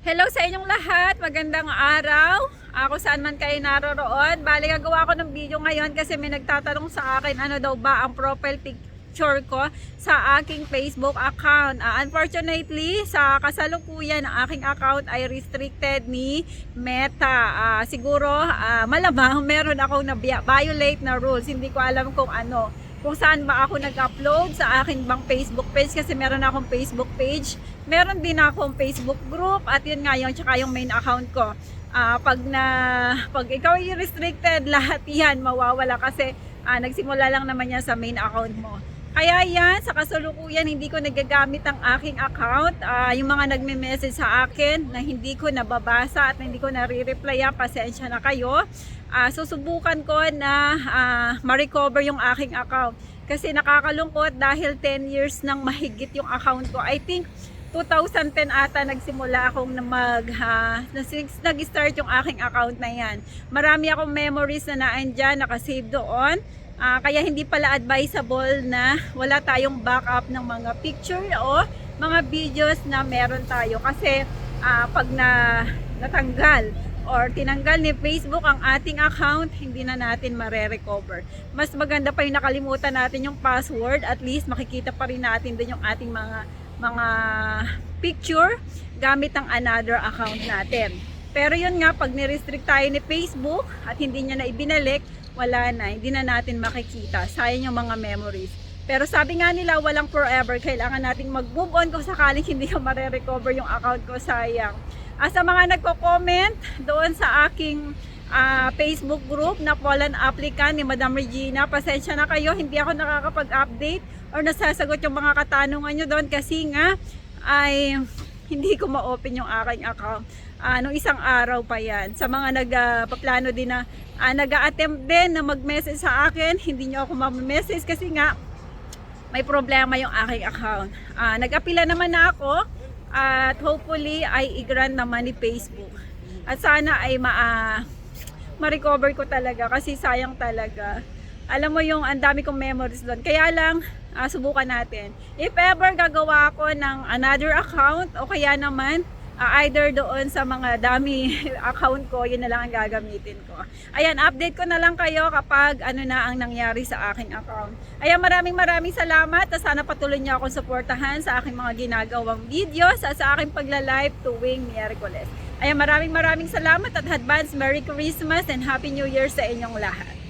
Hello sa inyong lahat, magandang araw. Ako saan man kayo naroroon. Bali, gagawa ko ng video ngayon kasi may nagtatanong sa akin ano daw ba ang profile picture ko sa aking Facebook account. Unfortunately, sa kasalukuyan ang aking account ay restricted ni Meta. Siguro malamang meron akong na-violate na rules. Hindi ko alam kung saan ba ako nag-upload sa akin bang Facebook page kasi meron akong Facebook page. Meron din akong Facebook group at yun nga yung tsaka yung main account ko. Pag ikaw ay restricted, lahat yan mawawala kasi nagsimula lang naman yan sa main account mo. Kaya yan, sa kasalukuyan hindi ko nagagamit ang aking account. Yung mga nagme-message sa akin na hindi ko nababasa at hindi ko nare-reply, pasensya na kayo. Susubukan ko na ma-recover yung aking account. Kasi nakakalungkot dahil 10 years nang mahigit yung account ko. I think 2010 ata nagsimula akong nag-start yung aking account na yan. Marami akong memories na naandyan, nakasave doon. Kaya hindi pala advisable na wala tayong backup ng mga picture o mga videos na meron tayo. Kasi pag natanggal or tinanggal ni Facebook ang ating account, hindi na natin mare-recover. Mas maganda pa yung nakalimutan natin yung password, at least makikita pa rin natin din yung ating mga picture gamit ang another account natin. Pero yun nga, pag ni-restrict tayo ni Facebook at hindi niya na ibinalik, wala na, hindi na natin makikita. Sayang yung mga memories. Pero sabi nga nila, walang forever. Kailangan nating mag-move on kung sakaling hindi ko mare-recover yung account ko, sayang. Sa mga nagko-comment doon sa aking Facebook group na Poland applicant ni Madam Regina, pasensya na kayo, hindi ako nakakapag-update or nasasagot yung mga katanungan nyo doon kasi nga ay hindi ko ma-open yung aking account. Nung isang araw pa yan. Sa mga nagpaplano din na nag-a-attempt din na mag-message sa akin, hindi nyo ako ma-message kasi nga may problema yung aking account. Nag-apila naman na ako at hopefully ay i-grant naman ni Facebook. At sana ay ma-recover ko talaga kasi sayang talaga. Alam mo yung ang dami kong memories doon. Kaya lang, subukan natin. If ever gagawa ako ng another account o kaya naman either doon sa mga dami account ko, yun na lang ang gagamitin ko. Ayan, update ko na lang kayo kapag ano na ang nangyari sa aking account. Ayan, maraming salamat at sana patuloy niyo akong suportahan sa aking mga ginagawang videos at sa aking pagla-live tuwing Miyerkules. Ayan, maraming salamat at advance Merry Christmas and Happy New Year sa inyong lahat.